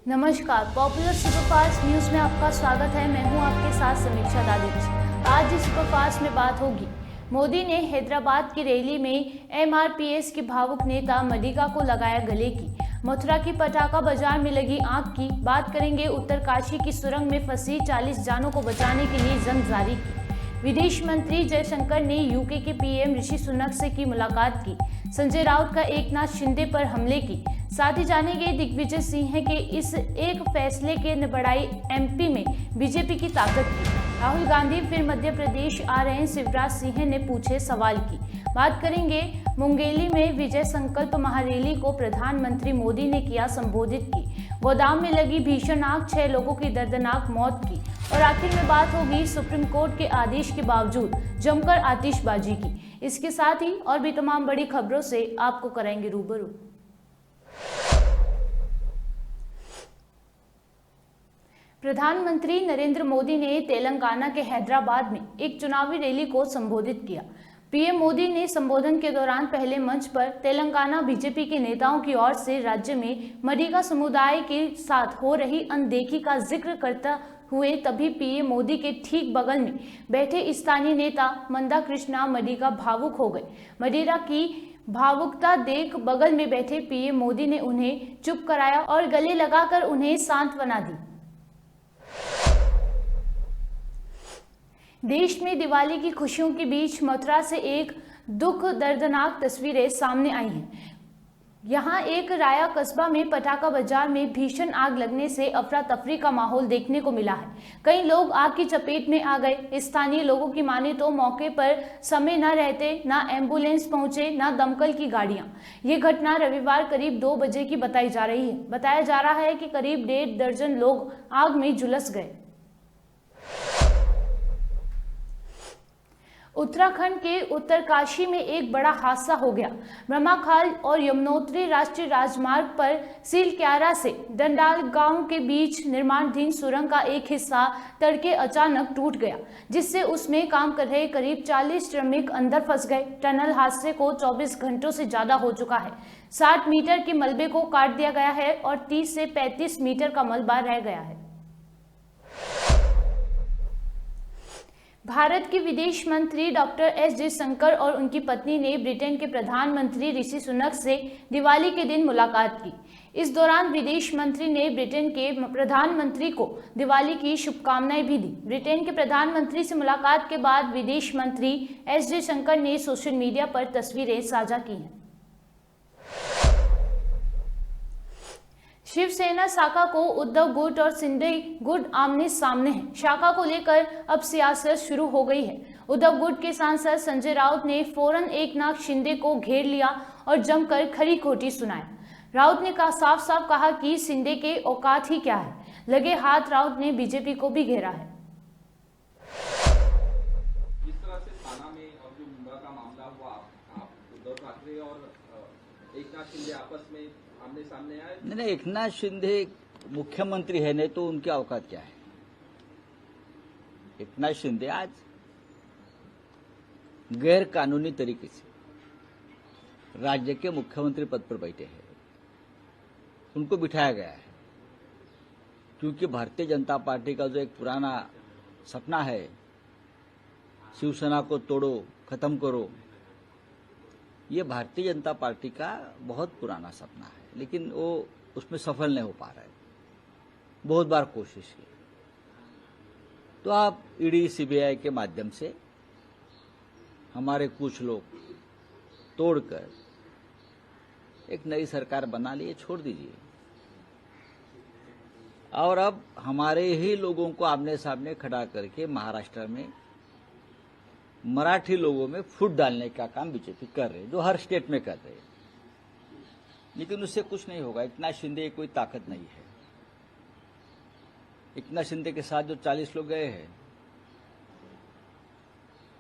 नमस्कार, popular superfast news में आपका स्वागत है। मैं हूं आपके साथ समीक्षा दादिच। आज इस सुपरफास्ट में बात होगी, मोदी ने हैदराबाद की रैली में एमआरपीएस के भावुक नेता मडिगा को लगाया गले की। मथुरा की पटाखा बाजार में लगी आग की। बात करेंगे उत्तरकाशी की सुरंग में फंसी 40 जानों को बचाने के लिए जंग जारी की। विदेश मंत्री जयशंकर ने यूके के पीएम ऋषि सुनक से की मुलाकात की। संजय राउत का एकनाथ शिंदे पर हमले की। साथ ही जानेंगे दिग्विजय सिंह के इस एक फैसले के बढ़ाई एमपी में बीजेपी की ताकत की। राहुल गांधी फिर मध्य प्रदेश आ रहे हैं, शिवराज सिंह ने पूछे सवाल की। बात करेंगे मुंगेली में विजय संकल्प महारैली को प्रधानमंत्री मोदी ने किया संबोधित की। गोदाम में लगी भीषण आग, 6 लोगों की दर्दनाक मौत की। और आखिर में बात होगी सुप्रीम कोर्ट के आदेश के बावजूद जमकर आतिशबाजी की। इसके साथ ही और भी तमाम बड़ी खबरों से आपको कराएंगे रूबरू। प्रधानमंत्री नरेंद्र मोदी ने तेलंगाना के हैदराबाद में एक चुनावी रैली को संबोधित किया। पीएम मोदी ने संबोधन के दौरान पहले मंच पर तेलंगाना बीजेपी के नेताओं की ओर से राज्य में मडिगा समुदाय के साथ हो रही अनदेखी का जिक्र करता हुए तभी पीएम मोदी के ठीक बगल में बैठे स्थानीय नेता मंदा कृष्णा मडिगा भावुक हो गए। मडिगा की भावुकता देख बगल में बैठे पीएम मोदी ने उन्हें चुप कराया और गले लगाकर उन्हें सांत्वना दी। देश में दिवाली की खुशियों के बीच मथुरा से एक दुख दर्दनाक तस्वीरें सामने आई हैं। यहां एक राया कस्बा में पटाखा बाजार में भीषण आग लगने से अफरा तफरी का माहौल देखने को मिला है। कई लोग आग की चपेट में आ गए। स्थानीय लोगों की माने तो मौके पर समय न रहते ना एम्बुलेंस पहुंचे ना दमकल की गाड़ियां। ये घटना रविवार करीब 2 बजे की बताई जा रही है। बताया जा रहा है कि करीब 1.5 दर्जन लोग आग में झुलस गए। उत्तराखंड के उत्तरकाशी में एक बड़ा हादसा हो गया। ब्रह्माखाल और यमुनोत्री राष्ट्रीय राजमार्ग पर सीलक्यारा से डंडाल गांव के बीच निर्माणाधीन सुरंग का एक हिस्सा तड़के अचानक टूट गया, जिससे उसमें काम कर रहे करीब 40 श्रमिक अंदर फंस गए। टनल हादसे को 24 घंटों से ज्यादा हो चुका है। 60 मीटर के मलबे को काट दिया गया है और 30 से 35 मीटर का मलबा रह गया है। भारत के विदेश मंत्री डॉक्टर एस जयशंकर और उनकी पत्नी ने ब्रिटेन के प्रधानमंत्री ऋषि सुनक से दिवाली के दिन मुलाकात की। इस दौरान विदेश मंत्री ने ब्रिटेन के प्रधानमंत्री को दिवाली की शुभकामनाएं भी दी। ब्रिटेन के प्रधानमंत्री से मुलाकात के बाद विदेश मंत्री एस जयशंकर ने सोशल मीडिया पर तस्वीरें साझा की हैं। शिवसेना शाखा को उद्धव गुट और शिंदे गुट आमने सामने हैं। शाखा को लेकर अब सियासत शुरू हो गई है। उद्धव गुट के सांसद संजय राउत ने फौरन एकनाथ शिंदे को घेर लिया और जमकर खरी खोटी सुनाया। राउत ने साफ साफ कहा कि शिंदे के औकात ही क्या है। लगे हाथ राउत ने बीजेपी को भी घेरा है। जिस तरह से थाना में और जो मुंबई का मामला हुआ, आप उद्धव ठाकरे और एकनाथ शिंदे आपस में आमने सामने आए। नहीं, एकनाथ शिंदे मुख्यमंत्री है, नहीं तो उनकी औकात क्या है। एकनाथ शिंदे आज गैर कानूनी तरीके से राज्य के मुख्यमंत्री पद पर बैठे हैं। उनको बिठाया गया है क्योंकि भारतीय जनता पार्टी का जो एक पुराना सपना है, शिवसेना को तोड़ो खत्म करो, ये भारतीय जनता पार्टी का बहुत पुराना सपना है, लेकिन वो उसमें सफल नहीं हो पा रहा है। बहुत बार कोशिश की तो आप ईडी सीबीआई के माध्यम से हमारे कुछ लोग तोड़कर एक नई सरकार बना लिए, छोड़ दीजिए। और अब हमारे ही लोगों को आमने सामने खड़ा करके महाराष्ट्र में मराठी लोगों में फूट डालने का काम बीजेपी कर रहे हैं, जो हर स्टेट में कर रहे हैं। लेकिन उससे कुछ नहीं होगा। एकनाथ शिंदे कोई ताकत नहीं है। एकनाथ शिंदे के साथ जो 40 लोग गए हैं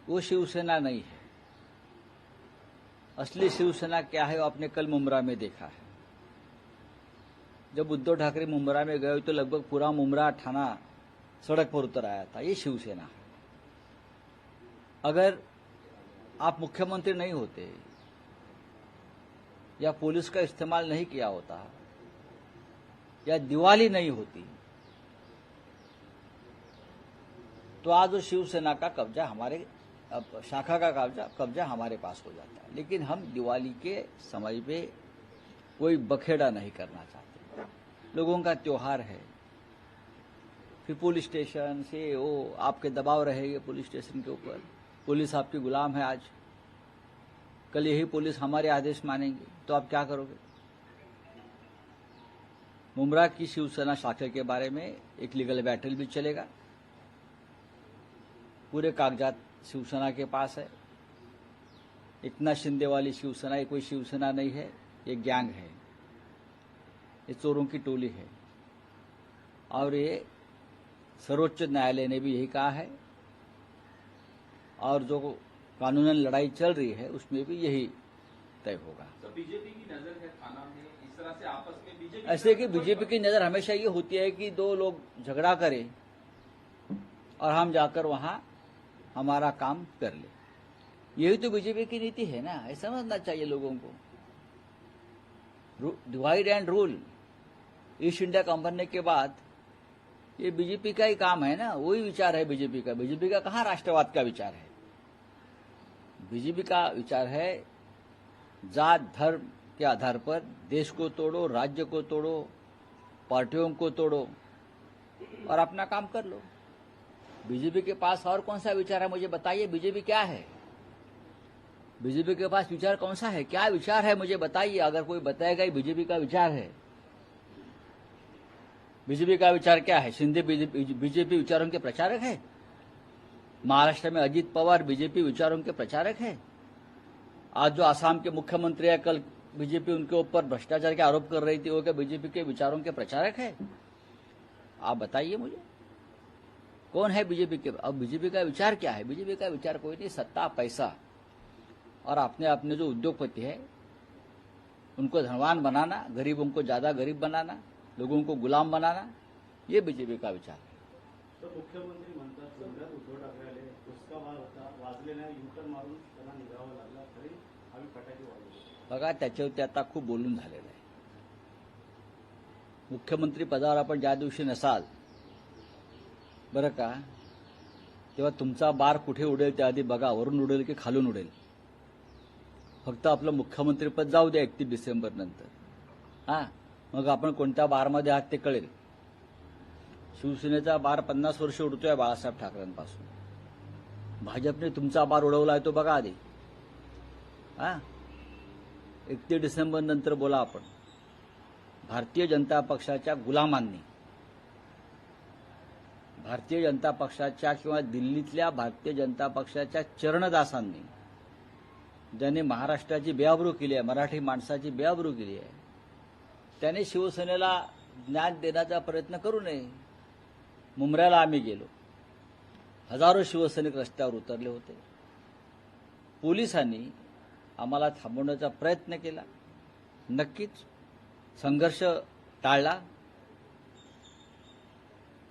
वो शिवसेना नहीं है। असली शिवसेना क्या है वो आपने कल मुंब्रा में देखा है। जब उद्धव ठाकरे मुंब्रा में गए तो लगभग पूरा मुंब्रा थाना सड़क पर उतर आया था। ये शिवसेना है। अगर आप मुख्यमंत्री नहीं होते या पुलिस का इस्तेमाल नहीं किया होता या दिवाली नहीं होती तो आज वो शिवसेना का कब्जा हमारे शाखा का कब्जा हमारे पास हो जाता है। लेकिन हम दिवाली के समय पे कोई बखेड़ा नहीं करना चाहते। लोगों का त्योहार है, फिर पुलिस स्टेशन से वो आपके दबाव रहेंगे पुलिस स्टेशन के ऊपर। पुलिस आपकी गुलाम है आज, कल यही पुलिस हमारे आदेश मानेंगे तो आप क्या करोगे? मुमरा की शिवसेना शाखा के बारे में एक लीगल बैटल भी चलेगा। पूरे कागजात शिवसेना के पास है। एकनाथ शिंदे वाली शिवसेना ये कोई शिवसेना नहीं है, ये गैंग है, ये चोरों की टोली है। और ये सर्वोच्च न्यायालय ने भी यही कहा है और जो कानूनन लड़ाई चल रही है उसमें भी यही तय होगा। तो बीजेपी की नजर है थाना में इस तरह से आपस में बीजेपी ऐसे कि बीजेपी की नजर हमेशा ये होती है कि दो लोग झगड़ा करें और हम जाकर वहां हमारा काम कर ले। यही तो बीजेपी की नीति है ना, ऐसा समझना चाहिए लोगों को। Divide and rule east India company के बाद ये बीजेपी का ही काम है ना, वही विचार है बीजेपी का। बीजेपी का कहाँ राष्ट्रवाद का विचार है? बीजेपी का विचार है जात धर्म के आधार पर देश को तोड़ो, राज्य को तोड़ो, पार्टियों को तोड़ो और अपना काम कर लो। बीजेपी के पास और कौन सा विचार है मुझे बताइए? बीजेपी क्या है? बीजेपी के पास विचार कौन सा है? क्या विचार है मुझे बताइए। अगर कोई बताएगा ही बीजेपी का विचार है। बीजेपी का विचार क्या है? शिंदे बीजेपी विचारों के प्रचारक है। महाराष्ट्र में अजीत पवार बीजेपी विचारों के प्रचारक है। आज जो आसाम के मुख्यमंत्री है, कल बीजेपी उनके ऊपर भ्रष्टाचार के आरोप कर रही थी, वो क्या बीजेपी के विचारों के प्रचारक है? आप बताइए मुझे, कौन है बीजेपी के? अब बीजेपी का विचार क्या है? बीजेपी का विचार कोई नहीं, सत्ता, पैसा और अपने जो उद्योगपति है उनको धनवान बनाना, गरीबों को ज्यादा गरीब बनाना, लोगों को गुलाम बनाना, ये बीजेपी का विचार है। तर मुख्यमंत्री म्हणतात जिल्ह्यात उद्धव ठाकरे आले, उसका वार होता, वाजले नाही, युटर्न मारून त्यांना निघावं लागलं, तरी आम्ही फटाके वाजवले। बघा, त्याच्यावरती आता खूप बोलून झालेलं आहे। मुख्यमंत्री पदावर आपण ज्या दिवशी नसाल बरं का, तेव्हा तुमचा बार कुठे उडेल त्या आधी बघा, वरून उडेल की खालून उडेल। फक्त आपलं मुख्यमंत्रीपद जाऊ द्या 31 डिसेंबर नंतर, हा, मग आपण कोणत्या बारमध्ये आहात ते कळेल। शिवसेनेचा बार 50 वर्ष उडतोय बाळासाहेब ठाकरेंपासून। भाजपने तुमचा बार उडवलाय तो बघा आधी, हा। 31 डिसेंबर नंतर बोला आपण। भारतीय जनता पक्षाच्या गुलामांनी, भारतीय जनता पक्षाच्या किंवा दिल्लीतल्या भारतीय जनता पक्षाच्या चरणदासांनी ज्यांनी महाराष्ट्राची बेआबरू केली आहे, मराठी माणसाची बेआबरू केली आहे, त्याने शिवसेनेला ज्ञान देण्याचा प्रयत्न करू नये। मुंब्र्याला आम्ही गेलो, हजारो शिवसैनिक रस्त्यावर उतरले होते। पोलिसांनी आम्हाला थांबवण्याचा प्रयत्न केला, नक्कीच संघर्ष टाळला।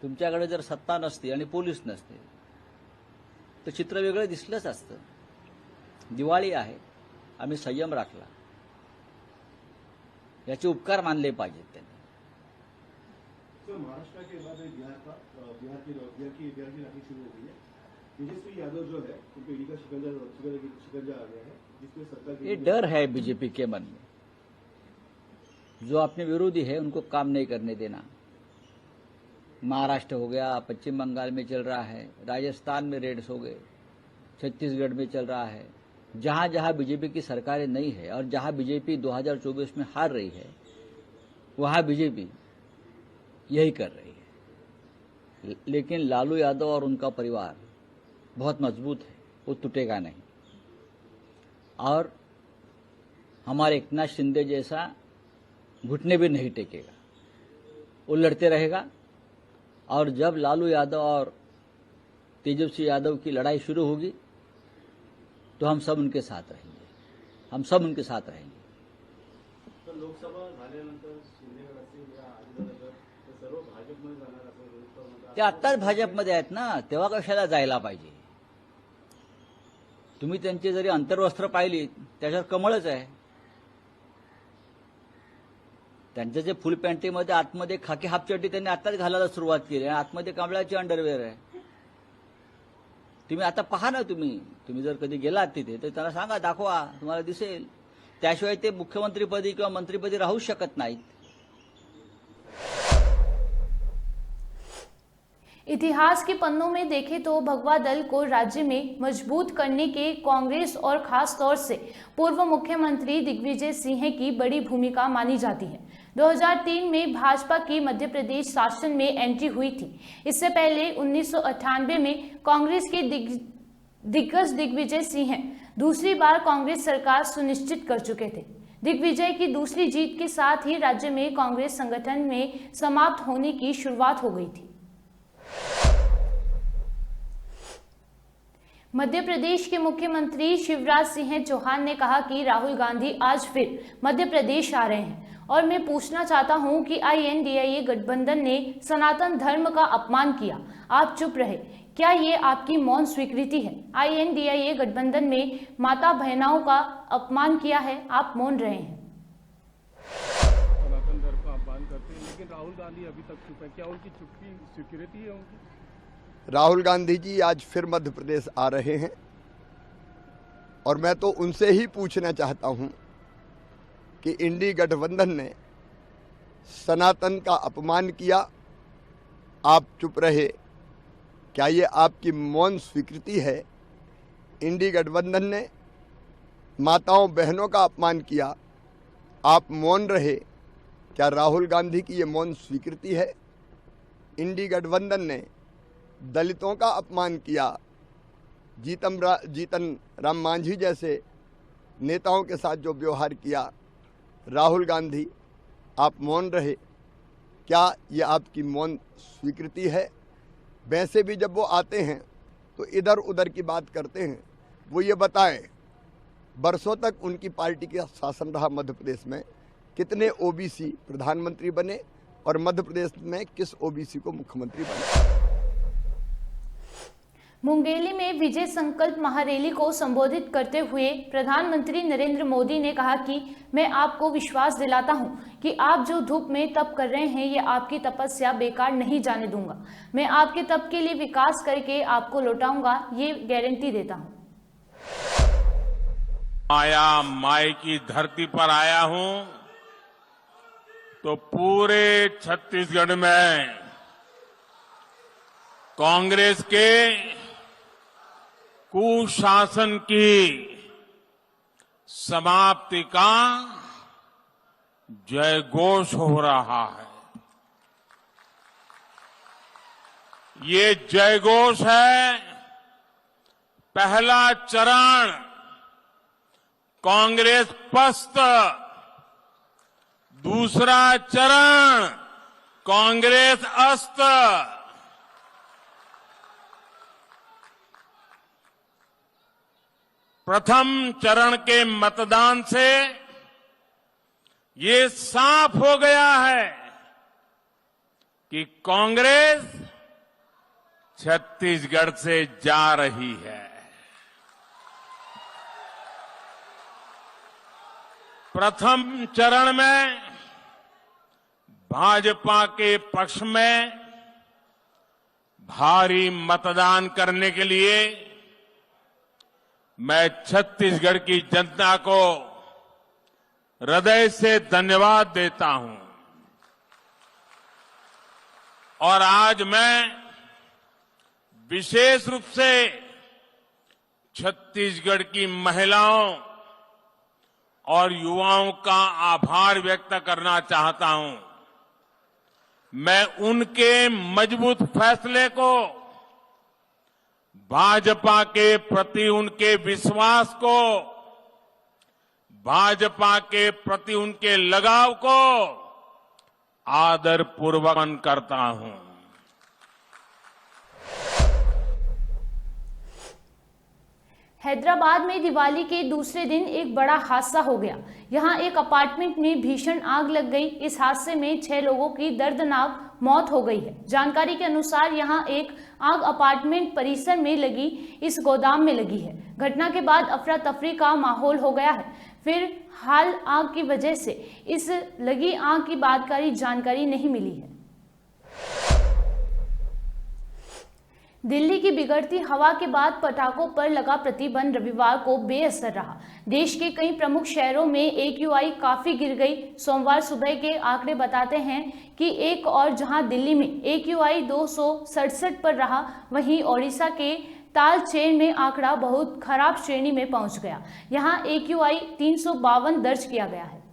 तुमच्याकडे जर सत्ता नसती आणि पोलीस नसते तर चित्र वेगळं दिसलंच असतं। दिवाळी आहे, आम्ही संयम राखला, याचे उपकार मानले पाहिजेत त्यांनी। सर, महाराष्ट्र के बाद बिहार की राखी शुरू हो गई है। तेजस्वी यादव जो है उनको ईडी का शिकंजा आ गया है, जिसमें सरकार ये डर है बीजेपी के मन में। जो अपने विरोधी है उनको काम नहीं करने देना। महाराष्ट्र हो गया, पश्चिम बंगाल में चल रहा है, राजस्थान में रेड्स हो गए, छत्तीसगढ़ में चल रहा है। जहां जहां बीजेपी की सरकारें नहीं है और जहां बीजेपी 2024 में हार रही है, वहां बीजेपी यही कर रही है। लेकिन लालू यादव और उनका परिवार बहुत मजबूत है, वो टूटेगा नहीं। और हमारे एकनाथ शिंदे जैसा घुटने भी नहीं टेकेगा, वो लड़ते रहेगा। और जब लालू यादव और तेजस्वी यादव की लड़ाई शुरू होगी तो हम सब उनके साथ रहेंगे, हम सब उनके साथ रहेंगे। तर लोकसभा झाल्यानंतर शिंदेगड असेल या अजितदादा ते सर्व भाजपमध्ये जाणार असं रोहित पवार म्हणतात। ते आत्ताच भाजपमध्ये आहेत ना, तेव्हा कशाला जायला पाहिजे? तुम्ही त्यांची जरी अंतर्वस्त्र पाहिली त्याच्यावर कमळच आहे, त्यांच्या जे फुल पॅन्टीमध्ये आतमध्ये खाकी हाफ चड्डी त्यांनी आताच घालायला सुरुवात केली आणि आतमध्ये कांबळ्याची अंडरवेअर आहे. तुम्ही आता पहा ना, तुम्ही जर कधी गेलात तिथे तर त्याला सांगा, दाखवा, तुम्हाला दिसेल. त्याशिवाय ते मुख्यमंत्रीपदी किंवा मंत्रीपदी राहू शकत नाहीत. इतिहास के पन्नों में देखें तो भगवा दल को राज्य में मजबूत करने के कांग्रेस और खास तौर से पूर्व मुख्यमंत्री दिग्विजय सिंह की बड़ी भूमिका मानी जाती है. 2003 में भाजपा की मध्य प्रदेश शासन में एंट्री हुई थी. इससे पहले 1998 में कांग्रेस के दिग्गज दिग्विजय सिंह दूसरी बार कांग्रेस सरकार सुनिश्चित कर चुके थे. दिग्विजय की दूसरी जीत के साथ ही राज्य में कांग्रेस संगठन में समाप्त होने की शुरुआत हो गई थी. मध्य प्रदेश के मुख्यमंत्री शिवराज सिंह चौहान ने कहा कि राहुल गांधी आज फिर मध्य प्रदेश आ रहे हैं और मैं पूछना चाहता हूं कि INDIA गठबंधन ने सनातन धर्म का अपमान किया, आप चुप रहे. क्या ये आपकी मौन स्वीकृति है? INDIA गठबंधन में माता बहनाओं का अपमान किया है, आप मौन रहे हैं. सनातन धर्म का अपमान करते हैं, लेकिन राहुल गांधी अभी तक चुप है. क्या उनकी चुप्पी स्वीकृति है उनकी? राहुल गांधी जी आज फिर मध्य प्रदेश आ रहे हैं और मैं तो उनसे ही पूछना चाहता हूं कि इंडी गठबंधन ने सनातन का अपमान किया, आप चुप रहे. क्या ये आपकी मौन स्वीकृति है? इंडी गठबंधन ने माताओं बहनों का अपमान किया, आप मौन रहे. क्या राहुल गांधी की ये मौन स्वीकृति है? इंडी गठबंधन ने दलितों का अपमान किया, जीतन राम मांझी जैसे नेताओं के साथ जो व्यवहार किया, राहुल गांधी आप मौन रहे. क्या ये आपकी मौन स्वीकृति है? वैसे भी जब वो आते हैं तो इधर उधर की बात करते हैं. वो ये बताएं, बरसों तक उनकी पार्टी का शासन रहा मध्य प्रदेश में, कितने OBC प्रधानमंत्री बने और मध्य प्रदेश में किस OBC को मुख्यमंत्री बने. मुंगेली में विजय संकल्प महारैली को संबोधित करते हुए प्रधानमंत्री नरेंद्र मोदी ने कहा कि मैं आपको विश्वास दिलाता हूं कि आप जो धूप में तप कर रहे हैं, ये आपकी तपस्या बेकार नहीं जाने दूंगा. मैं आपके तप के लिए विकास करके आपको लौटाऊंगा, ये गारंटी देता हूं. माया माई की धरती पर आया हूं तो पूरे छत्तीसगढ़ में कांग्रेस के कुशासन की समाप्ति का जयघोष हो रहा है. ये जयघोष है पहला चरण कांग्रेस पस्त, दूसरा चरण कांग्रेस अस्त. प्रथम चरण के मतदान से ये साफ हो गया है कि कांग्रेस छत्तीसगढ़ से जा रही है. प्रथम चरण में भाजपा के पक्ष में भारी मतदान करने के लिए मैं छत्तीसगढ़ की जनता को हृदय से धन्यवाद देता हूं. और आज मैं विशेष रूप से छत्तीसगढ़ की महिलाओं और युवाओं का आभार व्यक्त करना चाहता हूं. मैं उनके मजबूत फैसले को, भाजपा के प्रति उनके विश्वास को, भाजपा के प्रति उनके लगाव को आदरपूर्वक नमन करता हूं. हैदराबाद में दिवाली के दूसरे दिन एक बड़ा हादसा हो गया. यहां एक अपार्टमेंट में भीषण आग लग गई. इस हादसे में 6 लोगों की दर्दनाक मौत हो गई है. जानकारी के अनुसार यहां एक आग अपार्टमेंट परिसर में लगी इस गोदाम में लगी है. घटना के बाद अफरा तफरी का माहौल हो गया है. फिर हाल आग की वजह से इस लगी आग की बातकारी जानकारी नहीं मिली है। दिल्ली की बिगड़ती हवा के बाद पटाखों पर लगा प्रतिबंध रविवार को बेअसर रहा। देश के कई प्रमुख शहरों में AQI काफी गिर गई। सोमवार सुबह के आंकड़े बताते हैं कि एक और जहां दिल्ली में AQI 267 पर रहा, वहीं ओडिशा के तालचेर में आंकड़ा बहुत खराब श्रेणी में पहुंच गया। यहां AQI 352 दर्ज किया गया है।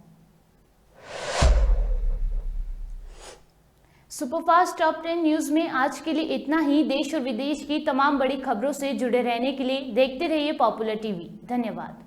सुपरफास्ट टॉप 10 न्यूज में आज के लिए इतना ही। देश और विदेश की तमाम बड़ी खबरों से जुड़े रहने के लिए देखते रहिए पॉपुलर टीवी। धन्यवाद।